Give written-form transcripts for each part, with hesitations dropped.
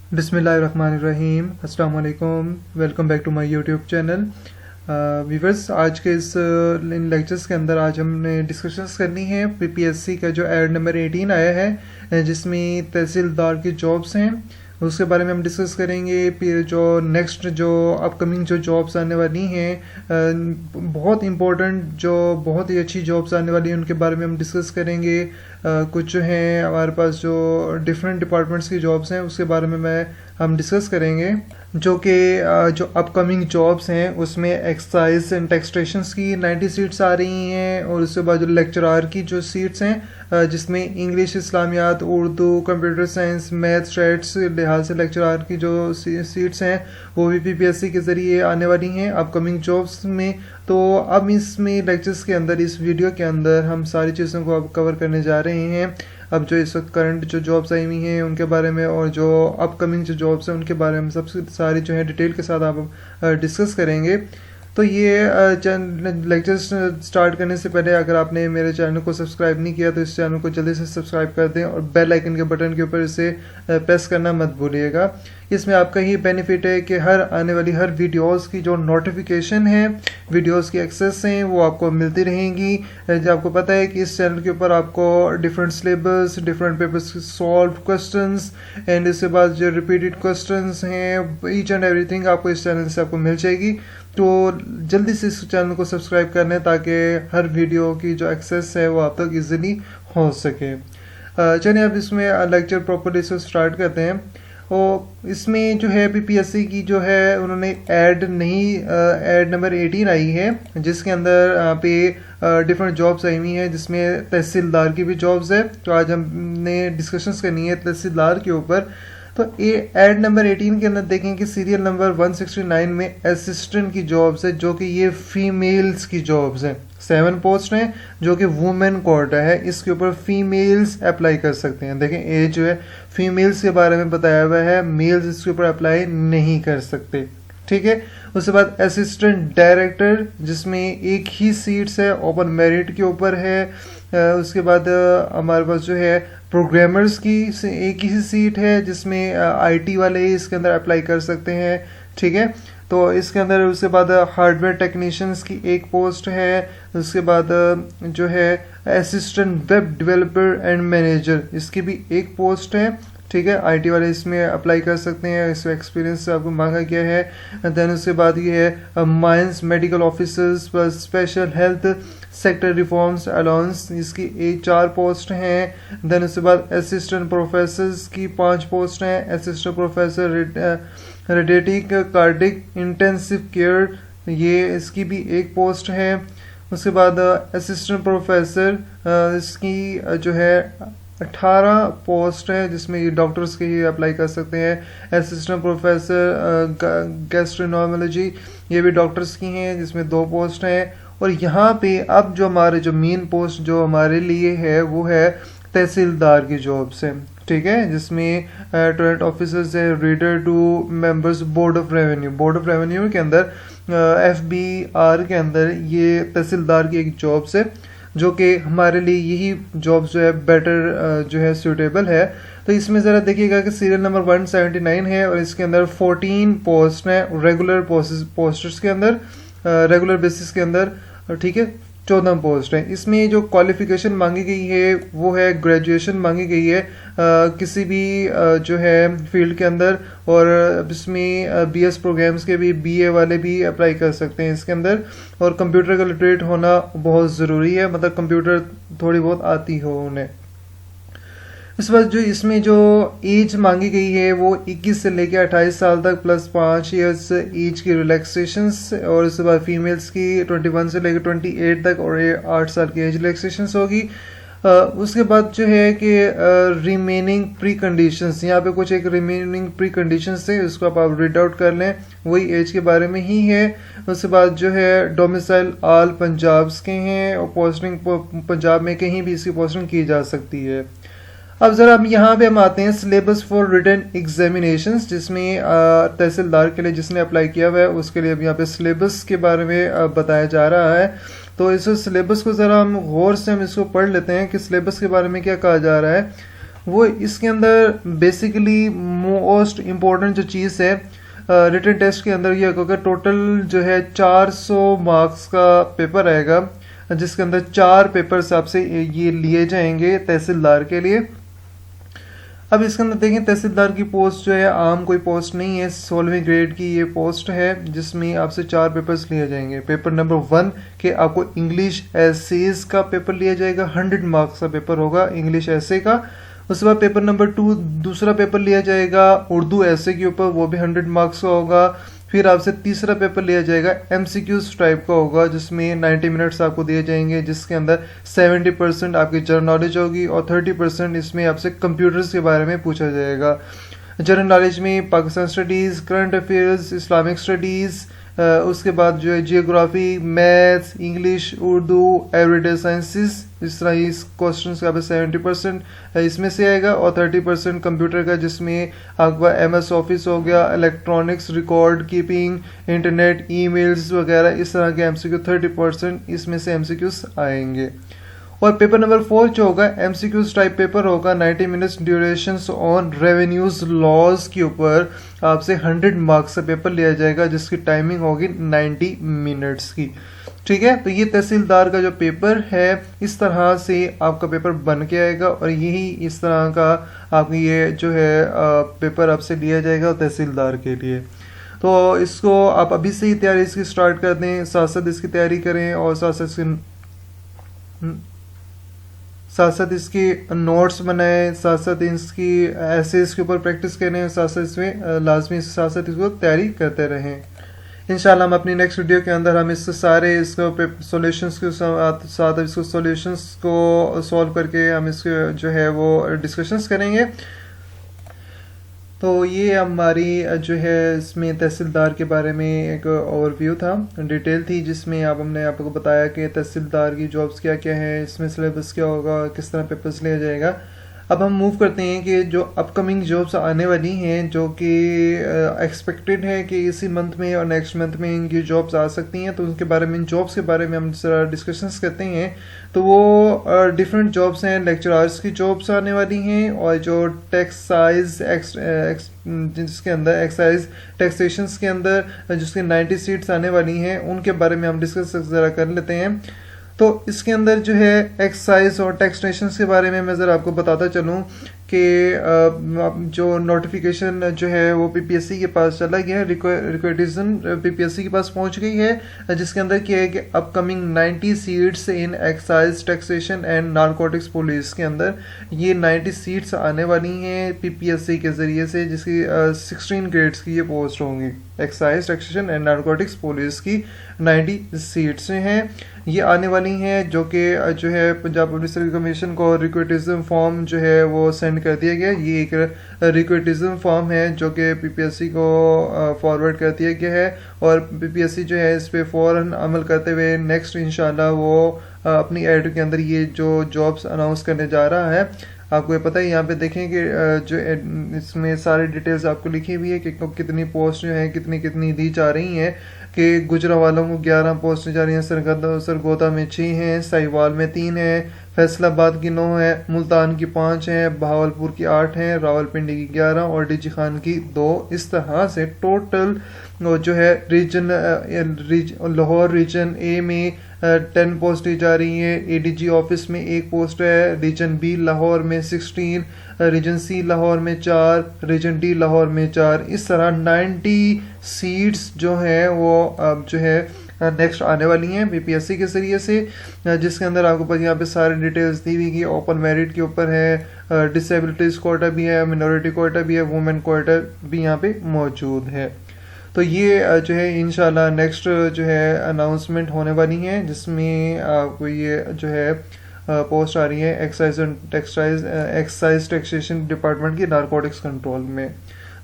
बिस्मिल्लाहिर्रहमानिर्रहीम। अस्सलाम वालेकुम। Welcome back to my YouTube channel. Viewers, आज के इस इन लेक्चर्स के अंदर आज हमने डिस्कशंस करनी है पीपीएससी का जो ऐड नंबर 18 आया है, जिसमें तहसीलदार की जॉब्स हैं, उसके बारे में हम डिस्कस करेंगे। फिर जो नेक्स्ट जो अपकमिंग जो जॉब्स आने वाली हैं, बहुत इंपॉर्टेंट जो बहुत ही अच्छी जॉब्स आने वाली हैं, उनके बारे में हम डिस्कस करेंगे। कुछ जो हैं हमारे पास जो डिफरेंट डिपार्टमेंट्स की जॉब्स हैं, उसके बारे में हम डिस्कस करेंगे। जो कि जो अपकमिंग जॉब्स हैं उसमें एक्साइज एंड टैक्सेशंस की 90 सीट्स आ रही हैं, और उसके बाद जो लेक्चरार की जो सीट्स हैं, जिसमें इंग्लिश, इस्लामियात, Urdu, computer science, math, stats लिहाज से लेक्चरार की जो सीट्स हैं वो भी पीपीएससी के ज़रिए आने वाली हैं अपकमिंग जॉब्स में। तो अब इसमें लेक्चर्स के अंदर, इस वीडियो के अंदर हम सारी चीज़ों को अब कवर करने जा रहे हैं। अब जो इस वक्त करंट जो जॉब्स आई हुई हैं उनके बारे में, और जो अपकमिंग जो जॉब्स हैं उनके बारे में सबसे सारी जो है डिटेल के साथ आप डिस्कस करेंगे। तो ये लेक्चर्स स्टार्ट करने से पहले अगर आपने मेरे चैनल को सब्सक्राइब नहीं किया तो इस चैनल को जल्दी से सब्सक्राइब कर दें, और बेल आइकन के बटन के ऊपर इसे प्रेस करना मत भूलिएगा। इसमें आपका ही बेनिफिट है कि हर आने वाली हर वीडियोस की जो नोटिफिकेशन है, वीडियोस की एक्सेस हैं, वो आपको मिलती रहेंगी। जो आपको पता है कि इस चैनल के ऊपर आपको different syllabus, different papers solve questions and इसके बाद जो रिपीटेड क्वेश्चंस हैं, ईच एंड एवरीथिंग आपको इस चैनल से आपको मिल जाएगी। तो जल्दी से इस चैनल को सब्सक्राइब कर लें ताकि हर वीडियो की जो एक्सेस है वो आप तक इजीली हो सके। चलिए अब इसमें लेक्चर प्रॉपर्ली से स्टार्ट करते हैं। और इसमें जो है पीपीएससी की जो है उन्होंने ऐड नंबर 18 आई है, जिसके अंदर पे डिफरेंट जॉब्स आई हुई हैं, जिसमें तहसीलदार की भी जॉब्स है। तो आज हमने डिस्कशंस करनी है तहसीलदार के ऊपर। तो ये ऐड नंबर 18 के अंदर देखें कि सीरियल नंबर 169 में असिस्टेंट की जॉब्स है, जो कि ये फीमेल्स की जॉब्स है। 7 पोस्ट हैं जो कि वुमेन कोटा है, इसके ऊपर फीमेल्स अप्लाई कर सकते हैं। देखें एज जो है फीमेल्स के बारे में बताया हुआ है, मेल्स इसके ऊपर अप्लाई नहीं कर सकते। ठीक है। उसके बाद असिस्टेंट डायरेक्टर, जिसमें एक ही सीट्स है, ओपन मेरिट के ऊपर है। उसके बाद हमारे पास जो है प्रोग्रामर्स की एक ही सीट है, जिसमें आईटी वाले इसके अंदर अप्लाई कर सकते हैं। ठीक है। तो इसके अंदर उसके बाद हार्डवेयर टेक्नीशियंस की एक पोस्ट है। उसके बाद जो है assistant web developer and manager, इसकी भी एक पोस्ट है। ठीक है। आईटी वाले इसमें अप्लाई कर सकते हैं, इसमें एक्सपीरियंस से आपको मांगा गया है। देन उसके बाद ये है माइंस मेडिकल ऑफिसर्स पर special health sector reforms allowance, इसकी 4 पोस्ट हैं। देन उसके बाद असिस्टेंट प्रोफेसर्स की 5 पोस्ट हैं। असिस्टेंट प्रोफेसर रेडिएटिक कार्डिक इंटेंसिव केयर, ये इसकी भी एक पोस्ट है। उसके बाद असिस्टेंट प्रोफेसर, इसकी जो है 18 पोस्ट है, जिसमें ये डॉक्टर्स के ही अप्लाई कर सकते हैं। असिस्टेंट प्रोफेसर गैस्ट्रोनोमोलॉजी, ये भी डॉक्टर्स की हैं, जिसमें 2 पोस्ट हैं। और यहाँ पे अब जो हमारे जो मेन पोस्ट जो हमारे लिए है वो है तहसीलदार की जॉब से। ठीक है। जिसमें टोरेंट ऑफिसर्स है, reader to members board of revenue. Board of revenue के अंदर FBR के अंदर ये तहसीलदार की एक जॉब्स है, जो कि हमारे लिए यही जॉब्स जो है बेटर जो है सूटेबल है। तो इसमें ज़रा देखिएगा कि सीरियल नंबर 179 है, और इसके अंदर 14 पोस्ट हैं रेगुलर पोस्टर्स के अंदर, रेगुलर बेसिस के अंदर। ठीक है। 14 पोस्ट है। इसमें जो क्वालिफिकेशन मांगी गई है वो है ग्रेजुएशन मांगी गई है किसी भी जो है फील्ड के अंदर, और इसमें BS प्रोग्राम्स के भी BA वाले भी अप्लाई कर सकते हैं इसके अंदर। और कंप्यूटर का लिटरेट होना बहुत ज़रूरी है, मतलब कंप्यूटर थोड़ी बहुत आती हो उन्हें। इस वक्त जो इसमें जो एज मांगी गई है वो 21 से लेकर 28 साल तक प्लस 5 ईयर्स एज की रिलैक्सेशंस, और उसके बाद फीमेल्स की 21 से लेकर 28 तक और 8 साल की एज रिलैक्सेशंस होगी। उसके बाद जो है कि रिमेनिंग प्री कंडीशंस, यहाँ पे कुछ एक रिमेनिंग प्री कंडीशंस है, उसको आप रीड आउट कर लें, वही एज के बारे में ही है। उसके बाद जो है डोमिसाइल ऑल पंजाब्स के हैं, और पोस्टिंग पंजाब में कहीं भी इसकी पोस्टिंग की जा सकती है। अब ज़रा हम यहाँ पे हम आते हैं सिलेबस फॉर रिटन एग्जामिनेशंस, जिसमें तहसीलदार के लिए जिसने अप्लाई किया हुआ है उसके लिए अब यहाँ पे सिलेबस के बारे में बताया जा रहा है। तो इस सिलेबस को ज़रा हम गौर से हम इसको पढ़ लेते हैं कि सिलेबस के बारे में क्या कहा जा रहा है। वो इसके अंदर बेसिकली मोस्ट इम्पोर्टेंट जो चीज़ है रिटन टेस्ट के अंदर, ये होगा टोटल जो है 400 मार्क्स का पेपर रहेगा, जिसके अंदर 4 पेपर्स आपसे ये लिए जाएंगे तहसीलदार के लिए। अब इसके अंदर देखें, तहसीलदार की पोस्ट जो है आम कोई पोस्ट नहीं है, 16वीं ग्रेड की ये पोस्ट है, जिसमें आपसे 4 पेपर्स लिए जाएंगे। पेपर नंबर 1 के आपको इंग्लिश एसेज का पेपर लिया जाएगा, 100 मार्क्स का पेपर होगा इंग्लिश एसे का। उसके बाद पेपर नंबर 2 दूसरा पेपर लिया जाएगा उर्दू एसे के ऊपर, वो भी 100 मार्क्स का होगा। फिर आपसे तीसरा पेपर लिया जाएगा एमसीक्यूज टाइप का होगा, जिसमें 90 मिनट्स आपको दिए जाएंगे, जिसके अंदर 70% आपकी जनरल नॉलेज होगी और 30% इसमें आपसे कंप्यूटर्स के बारे में पूछा जाएगा। जनरल नॉलेज में Pakistan studies, current affairs, Islamic studies, उसके बाद जो है geography, maths, English, Urdu, everyday sciences, इस तरह इस क्वेश्चन का 70% इसमें से आएगा और 30% कंप्यूटर का, जिसमें आपका MS ऑफिस हो गया, electronics, record keeping, internet, emails वगैरह, इस तरह के MCQ 30% इसमें से MCQs आएंगे। और पेपर नंबर 4 जो होगा MCQs टाइप पेपर होगा, 90 minutes duration on revenues laws के ऊपर आपसे 100 मार्क्स का पेपर लिया जाएगा, जिसकी टाइमिंग होगी 90 मिनट्स की। ठीक है, तो ये तहसीलदार का जो पेपर है इस तरह से आपका पेपर बन के आएगा और यही इस तरह का आपका ये जो है पेपर आपसे लिया जाएगा तहसीलदार के लिए। तो इसको आप अभी से ही तैयारी इसकी स्टार्ट कर दें, साथ साथ इसकी तैयारी करें और साथ साथ इसकी नोट्स बनाएं, साथ साथ इसकी एसेस के ऊपर प्रैक्टिस करें, साथ साथ इसमें लाजमी साथ साथ इसको तैयारी करते रहें। इंशाल्लाह हम अपनी नेक्स्ट वीडियो के अंदर हम इसके सारे इसको सॉल्यूशंस के साथ इसको सॉल्यूशंस को सॉल्व करके हम इसके जो है वो डिस्कशंस करेंगे। तो ये हमारी जो है इसमें तहसीलदार के बारे में एक ओवरव्यू था, डिटेल थी, जिसमें हमने आपको बताया कि तहसीलदार की जॉब्स क्या क्या है, इसमें सिलेबस क्या होगा, किस तरह पेपर्स लिया जाएगा। अब हम मूव करते हैं कि जो अपकमिंग जॉब्स आने वाली हैं, जो कि एक्सपेक्टेड है कि इसी मंथ में और नेक्स्ट मंथ में इनकी जॉब्स आ सकती हैं, तो उनके बारे में, इन जॉब्स के बारे में हम जरा डिस्कशंस करते हैं। तो वो डिफरेंट जॉब्स हैं, लेक्चरर्स की जॉब्स आने वाली हैं और जो टैक्साइज जिसके अंदर एक्साइज टैक्सेशंस के अंदर जिसके 90 सीट्स आने वाली हैं, उनके बारे में हम डिस्कस ज़रा कर लेते हैं। तो इसके अंदर जो है एक्साइज और टैक्सेशन के बारे में मैं ज़रा आपको बताता चलूँ कि जो नोटिफिकेशन जो है वो PPSC के पास चला गया है, रिक्वेटिज्म PPSC के पास पहुंच गई है, जिसके अंदर क्या है कि upcoming 90 seats in excise taxation and narcotics police के अंदर ये 90 सीट्स आने वाली हैं PPSC के ज़रिए से, जिसकी 16 ग्रेड्स की ये पोस्ट होंगी। Excise taxation and narcotics police की 90 सीट्स हैं, ये आने वाली हैं, जो कि जो है पंजाब पब्लिक सर्विस कमीशन को रिक्वेटिज्म फॉर्म जो है वो सेंड कर दिया गया। ये एक रिक्वेटिज्म फॉर्म है जो कि PPSC को फॉरवर्ड कर दिया गया है और PPSC जो है इस पे फ़ौरन अमल करते हुए नेक्स्ट इंशाल्लाह वो अपनी एड के अंदर ये जो जॉब्स अनाउंस करने जा रहा है। आपको ये पता है, यहाँ पे देखें कि जो इसमें सारी डिटेल्स आपको लिखी हुई है कि कितनी पोस्ट जो है कितनी कितनी दी जा रही हैं, कि गुजरावालों को 11 पोस्टें जा रही हैं, सरगोदा में 6 हैं, साहिवाल में 3 हैं, फैसलाबाद की 9 है, मुल्तान की 5 हैं, बहावलपुर की 8 हैं, रावलपिंडी की 11 और डीजी खान की 2। इस तरह से टोटल जो है लाहौर रीजन ए में 10 पोस्ट दी जा रही है, ADG ऑफिस में 1 पोस्ट है, रीजन B लाहौर में 16, रीजन C लाहौर में 4, रीजन D लाहौर में 4। इस तरह 90 सीट्स जो है वो अब जो है नेक्स्ट आने वाली हैं PPSC के जरिए से, जिसके अंदर आपको यहाँ पे सारी डिटेल्स दी हुई कि ओपन मेरिट के ऊपर है, डिसेबिलिटीज कोटा भी है, मिनॉरिटी कोटा भी है, वुमेन कोटा भी यहाँ पे मौजूद है। तो ये जो है इंशाल्लाह नेक्स्ट जो है अनाउंसमेंट होने वाली है, जिसमें आपको ये जो है पोस्ट आ रही है एक्साइज टैक्सेशन डिपार्टमेंट की नारकोटिक्स कंट्रोल में।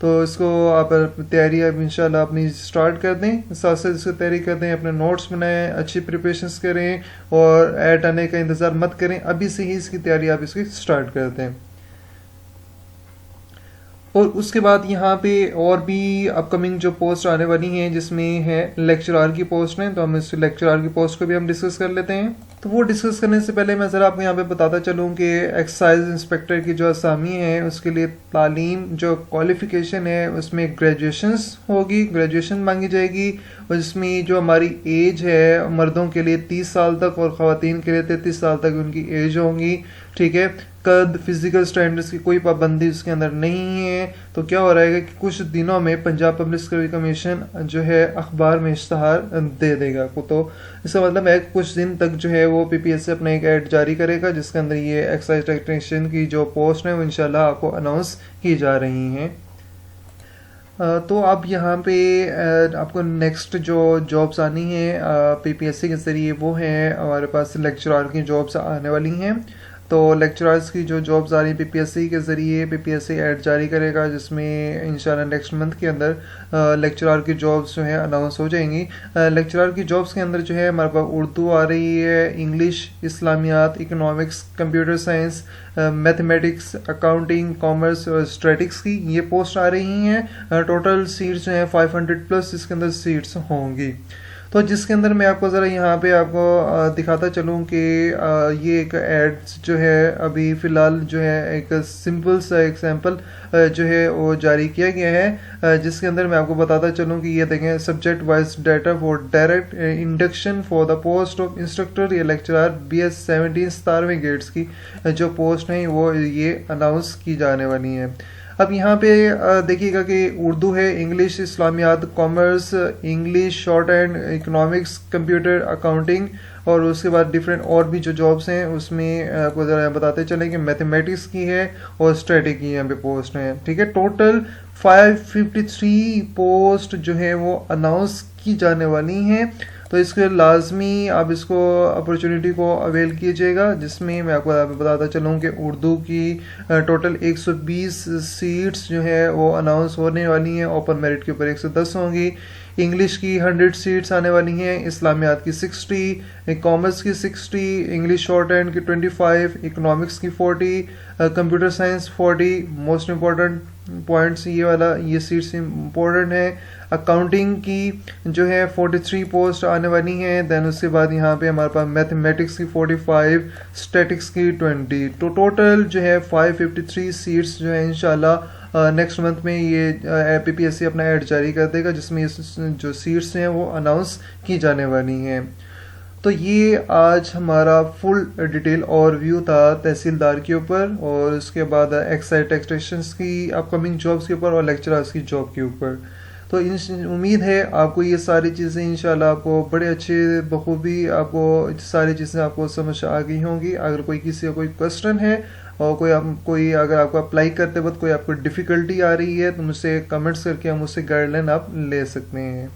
तो इसको आप तैयारी अब इंशाल्लाह अपनी स्टार्ट कर दें, साथ साथ इसको तैयारी कर दें, अपने नोट्स बनाएं, अच्छी प्रिपरेशंस करें और ऐड आने का इंतज़ार मत करें, अभी से ही इसकी तैयारी आप इसकी स्टार्ट कर दें। और उसके बाद यहाँ पे और भी अपकमिंग जो पोस्ट आने वाली हैं, जिसमें है लेक्चरर की पोस्ट हैं, तो हम इस लेक्चरर की पोस्ट को भी हम डिस्कस कर लेते हैं। तो वो डिस्कस करने से पहले मैं ज़रा आपको यहाँ पे बताता चलूँ कि एक्साइज इंस्पेक्टर की जो असामी है उसके लिए तालीम जो क्वालिफ़िकेशन है उसमें ग्रेजुएशंस होगी, ग्रेजुएशन मांगी जाएगी, और जिसमें जो हमारी एज है मर्दों के लिए 30 साल तक और ख़वातीन के लिए 33 साल तक उनकी एज होंगी। ठीक है, कद फिजिकल स्टैंडर्ड्स की कोई पाबंदी उसके अंदर नहीं है। तो क्या हो रहा है कि कुछ दिनों में पंजाब पब्लिक सर्विस कमीशन जो है अखबार में इश्तहार दे देगा को, तो इसका मतलब है कुछ दिन तक जो है वो पीपीएससी अपना एक ऐड जारी करेगा जिसके अंदर ये एक्साइज टेक्नीशियन की जो पोस्ट है वो इंशाल्लाह आपको अनाउंस की जा रही हैं। तो अब यहाँ पे आपको नेक्स्ट जो जॉब्स आनी है पीपीएससी के ज़रिए वो है हमारे पास लेक्चरर की जॉब्स आने वाली हैं। तो लेक्चरर्स की जो जॉब्स आ रही हैं पीपीएससी के ज़रिए पीपीएससी ऐड जारी करेगा जिसमें इंशाल्लाह नेक्स्ट मंथ के अंदर लेक्चरर की जॉब्स जो है अनाउंस हो जाएंगी। लेक्चरर की जॉब्स के अंदर जो है हमारे पास उर्दू आ रही है, इंग्लिश, इस्लामियात, economics, computer science, mathematics, accounting, commerce और स्टैटिक्स की ये पोस्ट आ रही हैं। टोटल सीट्स जो हैं 500 प्लस इसके अंदर सीट्स होंगी। तो जिसके अंदर मैं आपको ज़रा यहाँ पे आपको दिखाता चलूँ कि ये एक एड्स जो है अभी फ़िलहाल जो है एक सिंपल सा एग्जांपल जो है वो जारी किया गया है जिसके अंदर मैं आपको बताता चलूँ कि ये देखें subject wise data for direct induction for the post of instructor या लेक्चरर BS 17 17वें ग्रेड्स की जो पोस्ट हैं वो ये अनाउंस की जाने वाली हैं। अब यहाँ पे देखिएगा कि उर्दू है, इंग्लिश, इस्लामियात, commerce, English, shorthand, economics, computer, accounting, और उसके बाद डिफरेंट और भी जो जॉब्स हैं उसमें आपको ज़रा बताते चलें कि मैथमेटिक्स की है और स्टैटिक की यहाँ पे पोस्ट है। ठीक है, टोटल 553 पोस्ट जो है वो अनाउंस की जाने वाली हैं। तो इसके लाजमी आप इसको अपॉर्चुनिटी को अवेल कीजिएगा जिसमें मैं आपको बताता चलूँ कि उर्दू की टोटल 120 सीट्स जो है वो अनाउंस होने वाली हैं, ओपन मेरिट के ऊपर 110 होंगी। इंग्लिश की 100 सीट्स आने वाली हैं, इस्लामियात की 60, कॉमर्स की 60, इंग्लिश शॉर्ट हैंड की 25, इकोनॉमिक्स की 40, computer science 40। Most important points ये वाला ये सीट्स इम्पोर्टेंट है। अकाउंटिंग की जो है 43 पोस्ट आने वाली हैं। देन उसके बाद यहाँ पे हमारे पास मैथमेटिक्स की 45, स्टैटिक्स की 20। तो टोटल जो है 553 सीट्स जो है इंशाल्लाह नेक्स्ट मंथ में ये पीपीएससी अपना ऐड जारी कर देगा जिसमें जो सीट्स हैं वो अनाउंस की जाने वाली हैं। तो ये आज हमारा फुल डिटेल ओवरव्यू था तहसीलदार के ऊपर और उसके बाद एक्साइज टेक्नीशियंस की अपकमिंग जॉब्स के ऊपर और लेक्चरर्स की जॉब के ऊपर। तो उम्मीद है आपको ये सारी चीज़ें इंशाल्लाह आपको बड़े अच्छे बखूबी आपको सारी चीज़ें आपको समझ आ गई होंगी। अगर कोई किसी का कोई क्वेश्चन है और कोई अगर आपको अप्लाई करते वक्त कोई आपको डिफ़िकल्टी आ रही है तो मुझसे कमेंट्स करके हम उससे गाइडलाइन आप ले सकते हैं।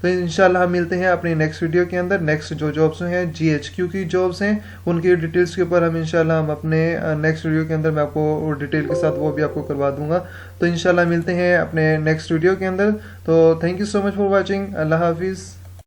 तो इंशाल्लाह हम मिलते हैं अपने नेक्स्ट वीडियो के अंदर। नेक्स्ट जो जॉब्स हैं GHQ की जॉब्स हैं उनकी डिटेल्स के ऊपर हम इंशाल्लाह हम अपने नेक्स्ट वीडियो के अंदर मैं आपको डिटेल के साथ वो भी आपको करवा दूंगा। तो इंशाल्लाह मिलते हैं अपने नेक्स्ट वीडियो के अंदर। तो thank you so much for watching. अल्लाह हाफिज़।